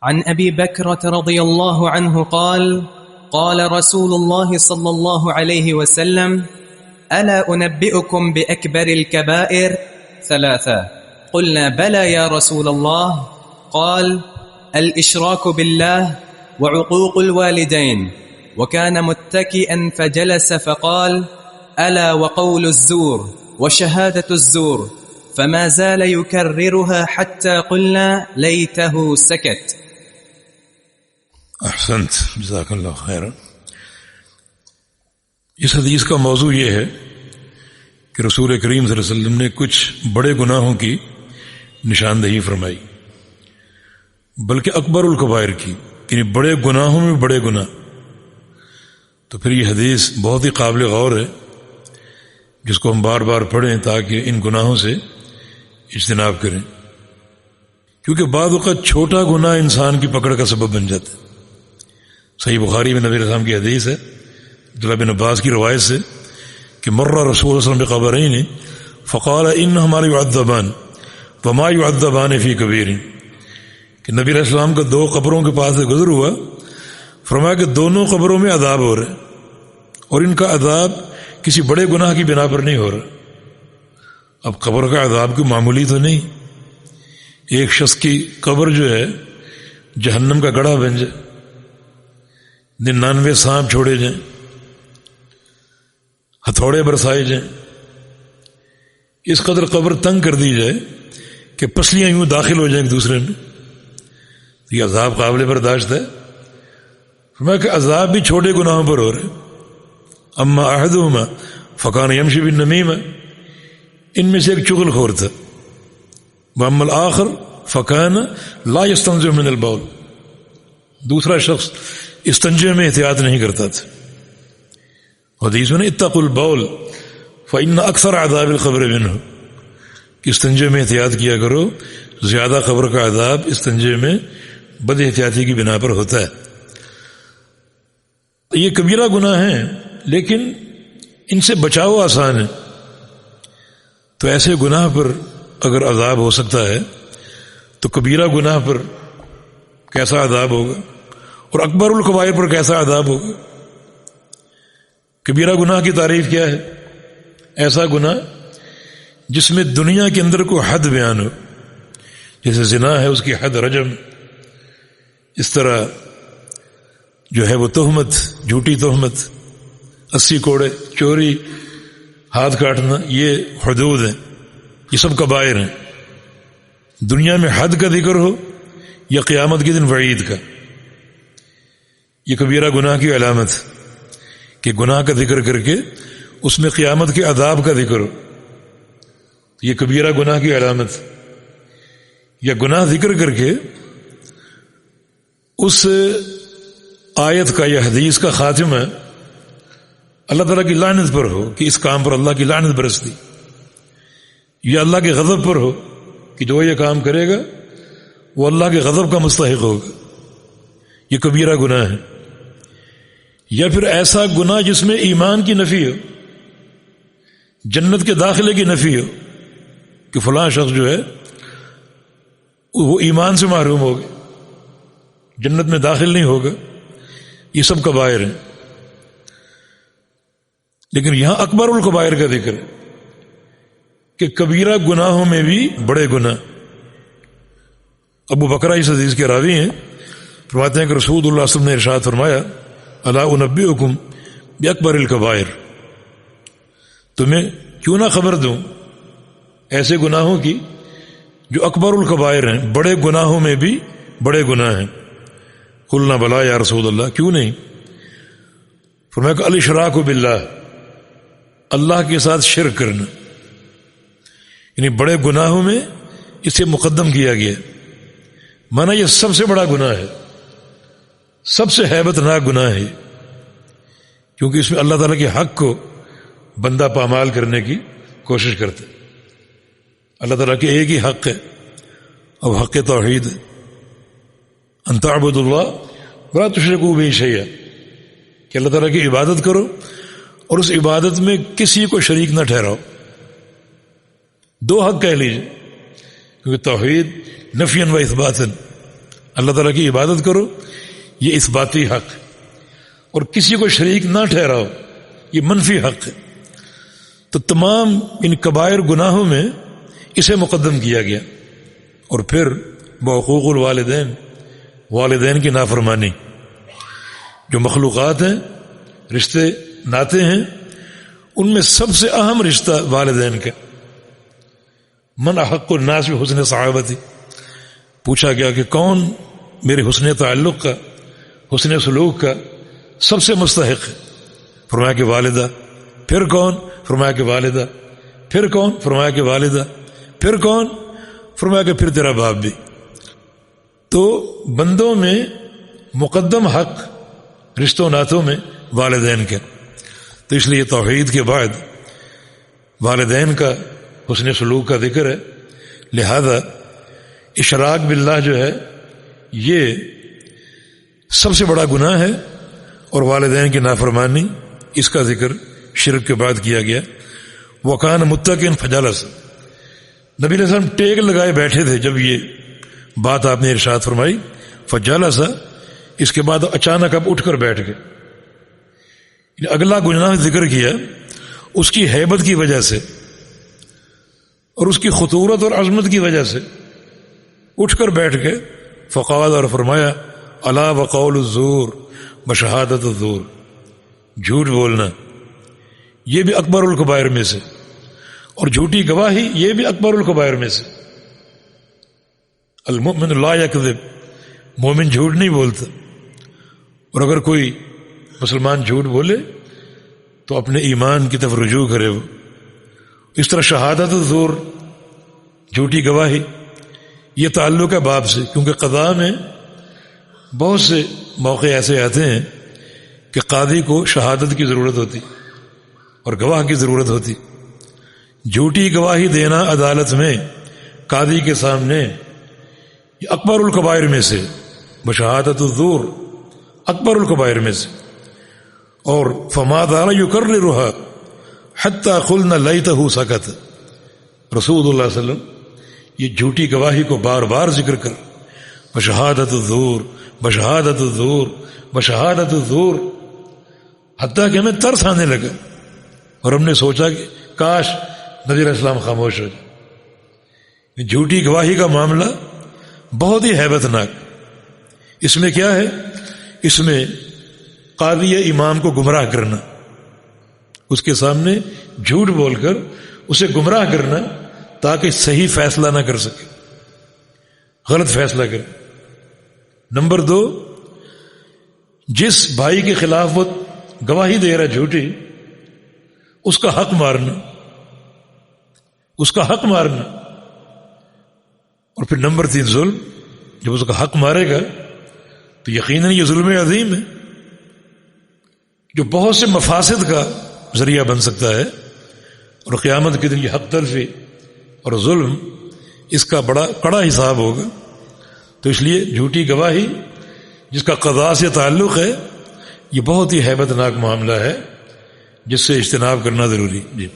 عن أبي بكرة رضي الله عنه قال قال رسول الله صلى الله عليه وسلم ألا أنبئكم بأكبر الكبائر ثلاثة قلنا بلى يا رسول الله قال الإشراك بالله وعقوق الوالدين وكان متكئا فجلس فقال ألا وقول الزور وشهادة الزور فما زال يكررها حتى قلنا ليته سكت. احسنت، جزاک اللہ خیر. اس حدیث کا موضوع یہ ہے کہ رسول کریم صلی اللہ علیہ وسلم نے کچھ بڑے گناہوں کی نشاندہی فرمائی، بلکہ اکبر الکبائر کی، یعنی بڑے گناہوں میں بڑے گناہ. تو پھر یہ حدیث بہت ہی قابل غور ہے، جس کو ہم بار بار پڑھیں تاکہ ان گناہوں سے اجتناب کریں، کیونکہ بعض اوقات چھوٹا گناہ انسان کی پکڑ کا سبب بن جاتا ہے. صحیح بخاری میں نبی علیہ السلام کی حدیث ہے، عبداللہ بن عباس کی روایت سے، کہ مر رسول اللہ صلی اللہ علیہ وسلم بقبرین فقال انہما یعذبان وما یعذبان فی کبیر، کہ نبی علیہ السلام کا دو قبروں کے پاس سے گزر ہوا، فرمایا کہ دونوں قبروں میں عذاب ہو رہا ہے اور ان کا عذاب کسی بڑے گناہ کی بنا پر نہیں ہو رہا. اب قبر کا عذاب کوئی معمولی تو نہیں، ایک شخص کی قبر جو ہے جہنم کا گڑھا بن جائے، 99 سانپ چھوڑے جائیں، ہتھوڑے برسائے جائیں، اس قدر قبر تنگ کر دی جائے کہ پسلیاں یوں داخل ہو جائیں ایک دوسرے میں، یہ عذاب قابل برداشت ہے. فرمایا کہ عذاب بھی چھوٹے گناہوں پر ہو رہے. اما احدہما فکان یمشی بالنمیمہ، ان میں سے ایک چغل خور تھا. واما الآخر فکان لا یستنزع من البول، دوسرا شخص استنجے میں احتیاط نہیں کرتا تھا. حدیث میں اتقوا البول فإن اکثر عذاب القبر منہ، کہ استنجے میں احتیاط کیا کرو، زیادہ قبر کا عذاب استنجے میں بد احتیاطی کی بنا پر ہوتا ہے. یہ کبیرہ گناہ ہیں لیکن ان سے بچاؤ آسان ہے. تو ایسے گناہ پر اگر عذاب ہو سکتا ہے تو کبیرہ گناہ پر کیسا عذاب ہوگا، اور اکبر الکبائر پر کیسا عذاب ہوگا. کبیرہ گناہ کی تعریف کیا ہے؟ ایسا گناہ جس میں دنیا کے اندر کوئی حد بیان ہو، جیسے زنا ہے اس کی حد رجم، اس طرح جو ہے وہ تہمت، جھوٹی تہمت، 80 کوڑے، چوری، ہاتھ کاٹنا، یہ حدود ہیں، یہ سب کبائر ہیں. دنیا میں حد کا ذکر ہو یا قیامت کے دن وعید کا، یہ کبیرہ گناہ کی علامت، کہ گناہ کا ذکر کر کے اس میں قیامت کے عذاب کا ذکر ہو، یہ کبیرہ گناہ کی علامت. یا گناہ ذکر کر کے اس آیت کا یا حدیث کا خاتمہ اللہ تعالیٰ کی لعنت پر ہو، کہ اس کام پر اللہ کی لعنت برستی، یا اللہ کے غضب پر ہو کہ جو یہ کام کرے گا وہ اللہ کے غضب کا مستحق ہوگا، یہ کبیرہ گناہ ہے. یا پھر ایسا گناہ جس میں ایمان کی نفی ہو، جنت کے داخلے کی نفی ہو، کہ فلاں شخص جو ہے وہ ایمان سے محروم ہوگا، جنت میں داخل نہیں ہوگا، یہ سب کبائر ہیں. لیکن یہاں اکبر الکبائر کا ذکر ہے کہ کبیرہ گناہوں میں بھی بڑے گناہ. ابو بکرہ اس حدیث کے راوی ہیں، فرماتے ہیں کہ رسول اللہ صلی اللہ علیہ وسلم نے ارشاد فرمایا الا انبئکم باکبر الکبائر، تمہیں کیوں نہ خبر دوں ایسے گناہوں کی جو اکبر الکبائر ہیں، بڑے گناہوں میں بھی بڑے گناہ ہیں. قلنا بلا یا رسول اللہ، کیوں نہیں؟ فرمایا کہ الاشراک باللہ، اللہ کے ساتھ شرک کرنا، یعنی بڑے گناہوں میں اسے مقدم کیا گیا. مانا یہ سب سے بڑا گناہ ہے، سب سے ہیبت ناک گناہ ہے، کیونکہ اس میں اللہ تعالیٰ کے حق کو بندہ پامال کرنے کی کوشش کرتا ہے. اللہ تعالیٰ کے ایک ہی حق ہے، اب حق توحید ہے، ان تعبدوا اللہ ولا تشرکوا بہ شیئا، کہ اللہ تعالیٰ کی عبادت کرو اور اس عبادت میں کسی کو شریک نہ ٹھہراؤ. دو حق کہہ لیجیے، کیونکہ توحید نفیاً و اثباتاً اللہ تعالیٰ کی عبادت کرو، یہ اثباتی حق، اور کسی کو شریک نہ ٹھہراؤ، یہ منفی حق ہے۔ تو تمام ان کبائر گناہوں میں اسے مقدم کیا گیا۔ اور پھر بحقوق الوالدین، والدین کی نافرمانی، جو مخلوقات ہیں، رشتے ناتے ہیں، ان میں سب سے اہم رشتہ والدین کا۔ من احق الناس بحسن صحابتی، پوچھا گیا کہ کون میرے حسن تعلق کا، حسن سلوک کا سب سے مستحق ہے؟ فرمایا کہ والدہ۔ پھر کون؟ فرمایا کہ والدہ۔ پھر کون؟ فرمایا کہ والدہ۔ پھر کون؟ فرمایا کہ پھر تیرا باپ بھی۔ تو بندوں میں مقدم حق رشتوں ناتوں میں والدین کا، تو اس لیے توحید کے بعد والدین کا حسن سلوک کا ذکر ہے۔ لہذا اشراک باللہ جو ہے یہ سب سے بڑا گناہ ہے، اور والدین کی نافرمانی اس کا ذکر شرک کے بعد کیا گیا۔ وکان متقین فجلس، نبی علیہ السلام ٹیک لگائے بیٹھے تھے جب یہ بات آپ نے ارشاد فرمائی، فجلس، اس کے بعد اچانک اب اٹھ کر بیٹھ گئے۔ اگلا گناہ ذکر کیا اس کی ہیبت کی وجہ سے اور اس کی خطورت اور عظمت کی وجہ سے اٹھ کر بیٹھ گئے۔ فقال، اور فرمایا، الا وقول الزور بشہادت الزور، جھوٹ بولنا یہ بھی اکبر الکبائر میں سے، اور جھوٹی گواہی یہ بھی اکبر الکبائر میں سے۔ المؤمن لا یکذب، مومن جھوٹ نہیں بولتا، اور اگر کوئی مسلمان جھوٹ بولے تو اپنے ایمان کی طرف رجوع کرے وہ۔ اس طرح شہادت الزور، جھوٹی گواہی، یہ تعلق ہے باپ سے، کیونکہ قضاء میں بہت سے موقع ایسے آتے ہیں کہ قاضی کو شہادت کی ضرورت ہوتی اور گواہ کی ضرورت ہوتی۔ جھوٹی گواہی دینا عدالت میں قاضی کے سامنے یہ اکبر الکبائر میں سے، بشہادت الزور اکبر الکبائر میں سے۔ اور فما ذال یکررھا حتی قلنا لیتہ سکت، رسول اللہ صلی اللہ علیہ وسلم یہ جھوٹی گواہی کو بار بار ذکر کر، بشہادت الزور بشہادت الزور بشہادت الزور، حتیٰ کہ ہمیں ترس آنے لگا اور ہم نے سوچا کہ کاش نبی علیہ السلام خاموش ہو جائے۔ جھوٹی گواہی کا معاملہ بہت ہی ہیبت ناک۔ اس میں کیا ہے؟ اس میں قاضی امام کو گمراہ کرنا، اس کے سامنے جھوٹ بول کر اسے گمراہ کرنا تاکہ صحیح فیصلہ نہ کر سکے، غلط فیصلہ کرے۔ نمبر 2، جس بھائی کے خلاف وہ گواہی دے رہا جھوٹی، اس کا حق مارنا، اس کا حق مارنا۔ اور پھر نمبر 3 ظلم، جب اس کا حق مارے گا تو یقیناً یہ ظلم عظیم ہے جو بہت سے مفاسد کا ذریعہ بن سکتا ہے، اور قیامت کے دن یہ حق تلفی اور ظلم اس کا بڑا کڑا حساب ہوگا۔ تو اس لیے جھوٹی گواہی جس کا قضاء سے تعلق ہے یہ بہت ہی ہیبت ناک معاملہ ہے جس سے اجتناب کرنا ضروری۔ جی